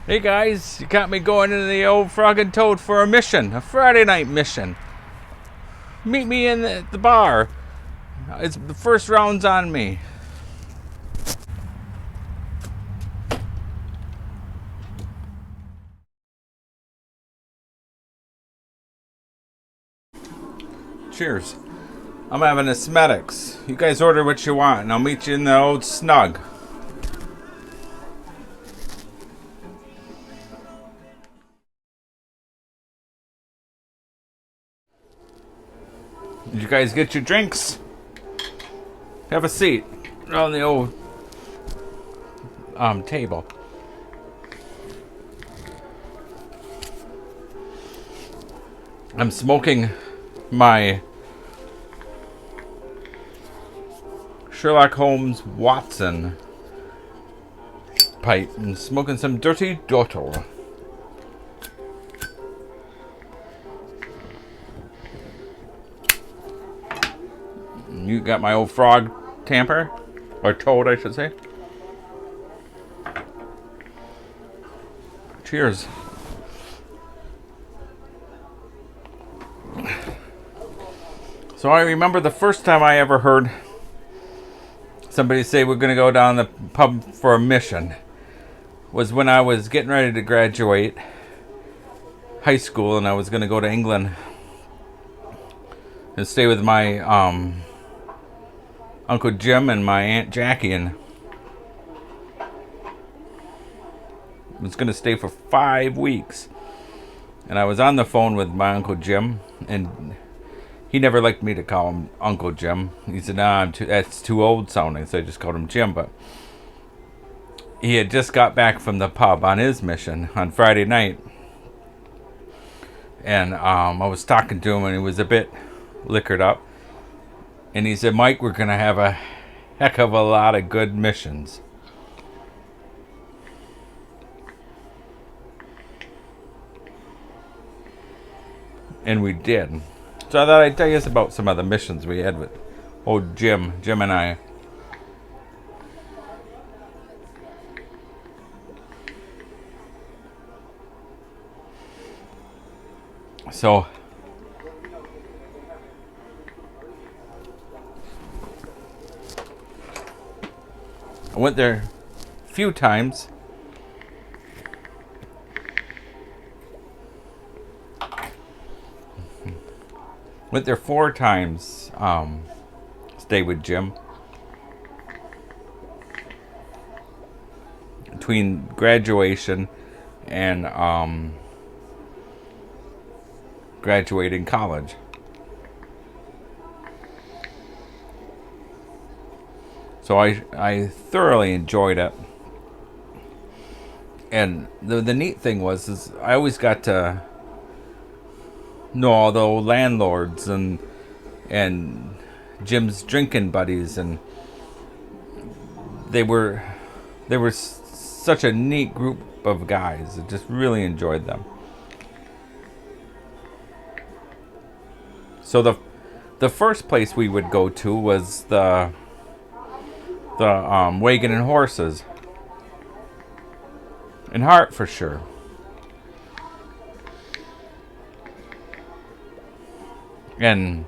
Hey guys, you got me going into the old Frog and Toad for a mission, a Friday night mission. Meet me in the bar. It's the first round's on me. Cheers. I'm having a Smetics. You guys order what you want, and I'll meet you in the old snug. Did you guys get your drinks? Have a seat on the old table. I'm smoking my Sherlock Holmes Watson pipe and smoking some dirty dottle. You got my old frog tamper, or toad, I should say. Cheers. So I remember the first time I ever heard somebody say we're going to go down the pub for a mission was when I was getting ready to graduate high school, and I was going to go to England and stay with my Uncle Jim and my Aunt Jackie, and I was going to stay for 5 weeks. And I was on the phone with my Uncle Jim, and he never liked me to call him Uncle Jim. He said, "Nah, that's too old sounding," so I just called him Jim. But he had just got back from the pub on his mission on Friday night, and I was talking to him, and he was a bit liquored up. And he said, "Mike, we're going to have a heck of a lot of good missions." And we did. So I thought I'd tell you about some of the missions we had with old Jim and I. So I went there a few times. Went there 4 times. Stayed with Jim. Between graduation and graduating college. So I thoroughly enjoyed it. And the neat thing was I always got to know all the old landlords and Jim's drinking buddies, and they were such a neat group of guys. I just really enjoyed them. So the first place we would go to was the Wagon and Horses in Hertfordshire. And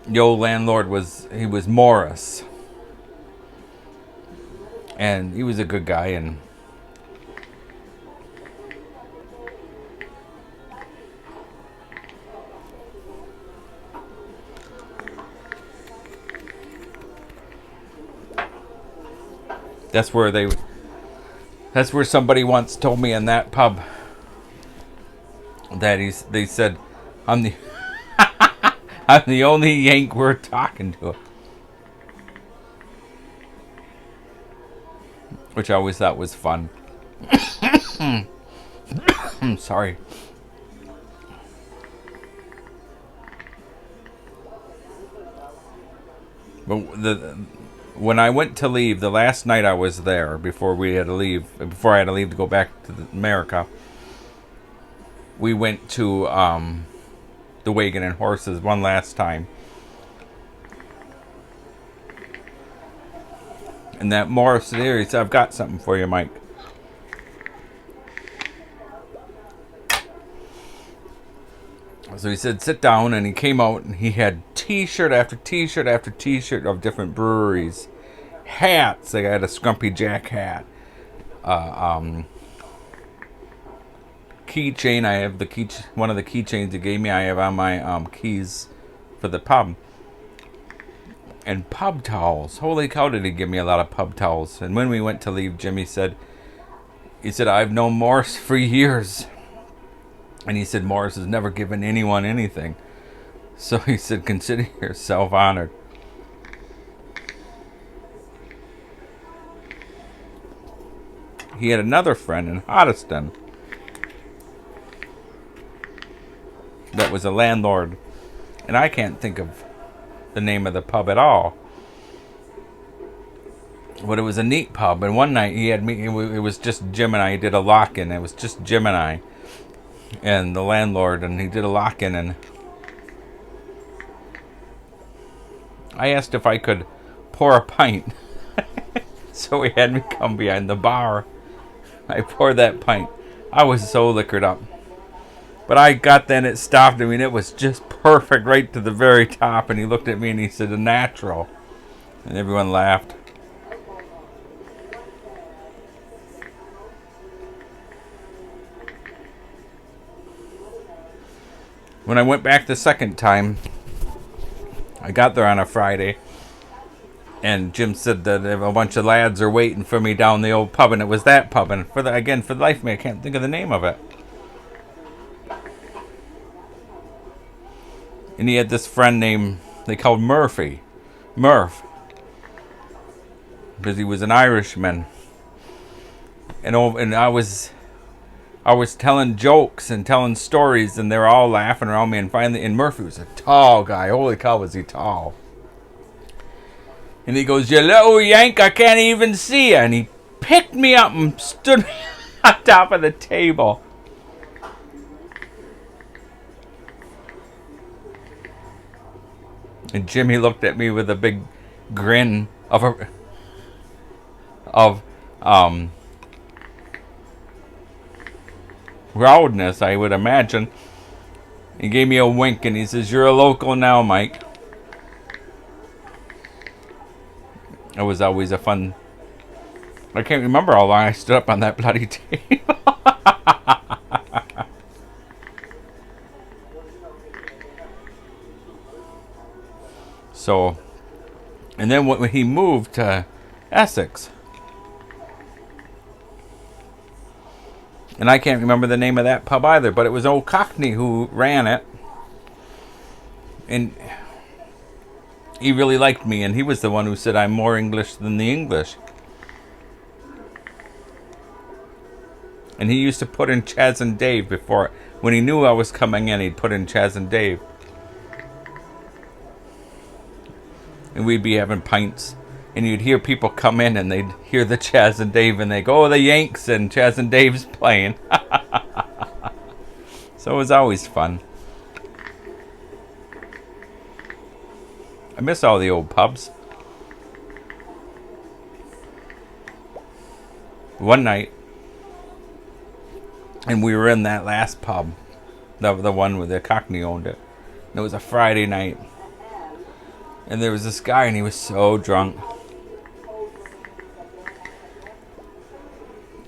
the old landlord was Morris, and he was a good guy, and that's where somebody once told me in that pub that they said I'm the I'm the only Yank worth talking to, which I always thought was fun. I'm sorry. But when I went to leave, the last night I was there before I had to leave to go back to America, we went to the Wagon and Horses one last time. And that Morris series, I've got something for you, Mike. So he said, sit down, and he came out, and he had T-shirt after T-shirt after T-shirt of different breweries. Hats. Like I had a Scrumpy Jack hat. Keychain. I have one of the keychains he gave me. I have on my keys for the pub. And pub towels. Holy cow, did he give me a lot of pub towels. And when we went to leave, Jimmy said, I've known Morris for years. And he said, Morris has never given anyone anything. So he said, consider yourself honored. He had another friend in Hoddesdon that was a landlord. And I can't think of the name of the pub at all. But it was a neat pub. And one night he had me, it was just Jim and I. He did a lock-in. It was just Jim and I. And the landlord, and he did a lock-in, and I asked if I could pour a pint. So he had me come behind the bar. I poured that pint. I was so liquored up. But I got then, it stopped. I mean, it was just perfect right to the very top. And he looked at me and he said, a natural. And everyone laughed. When I went back the second time, I got there on a Friday, and Jim said that a bunch of lads are waiting for me down the old pub, and it was that pub. And for the life of me, I can't think of the name of it. And he had this friend named, they called Murph, because he was an Irishman. And I was telling jokes and telling stories, and they were all laughing around me. And finally, and Murphy was a tall guy. Holy cow, was he tall. And he goes, you little yank, I can't even see you. And he picked me up and stood me on top of the table. And Jimmy looked at me with a big grin of proudness, I would imagine. He gave me a wink and he says, you're a local now, Mike. It was always a fun... I can't remember how long I stood up on that bloody table. So, and then when he moved to Essex, and I can't remember the name of that pub either, but it was old Cockney who ran it. And he really liked me, and he was the one who said I'm more English than the English. And he used to put in Chaz and Dave before. When he knew I was coming in, he'd put in Chaz and Dave. And we'd be having pints. And you'd hear people come in and they'd hear the Chaz and Dave and they go, oh, the Yanks, and Chaz and Dave's playing. So it was always fun. I miss all the old pubs. One night, and we were in that last pub, the one where the Cockney owned it. And it was a Friday night. And there was this guy, and he was so drunk.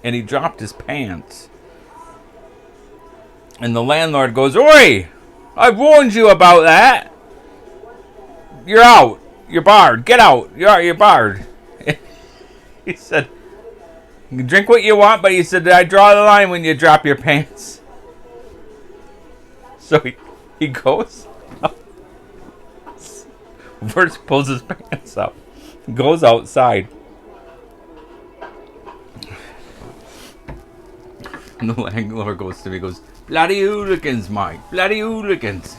And he dropped his pants. And the landlord goes, oi! I've warned you about that. You're out. You're barred. Get out. You're barred. He said, you can drink what you want, but he said, I draw the line when you drop your pants. So he goes up. First pulls his pants up. Goes outside. And the landlord goes to me, goes, bloody hooligans, Mike. Bloody hooligans.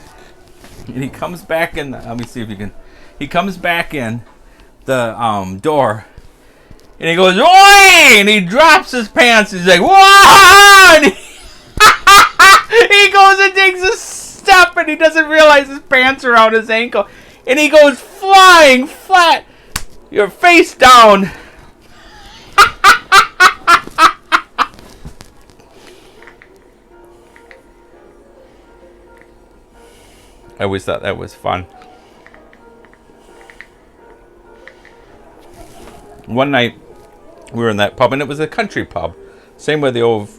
And he comes back in. Let me see if you can. He comes back in the door. And he goes, oi! And he drops his pants. He's like, whoa! And he goes and takes a step, and he doesn't realize his pants are around his ankle. And he goes flying flat, your face down. I always thought that was fun. One night we were in that pub, and it was a country pub, same with the old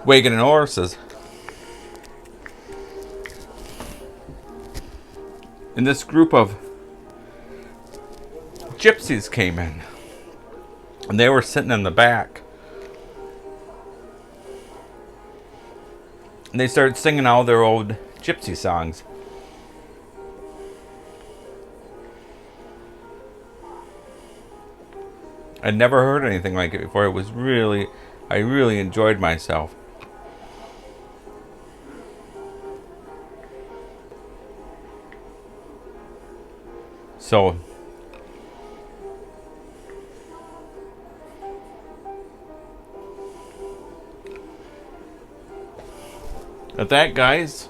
wagon and horses. And this group of gypsies came in, and they were sitting in the back, and they started singing all their old gypsy songs. I'd never heard anything like it before. I really enjoyed myself. So, at that, guys,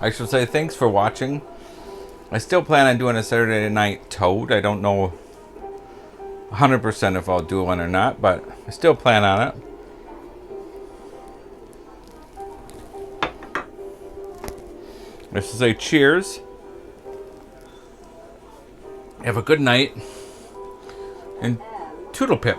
I should say thanks for watching. I still plan on doing a Saturday night toad. I don't know 100% if I'll do one or not, but I still plan on it. I should say cheers. Have a good night, and toodle pip.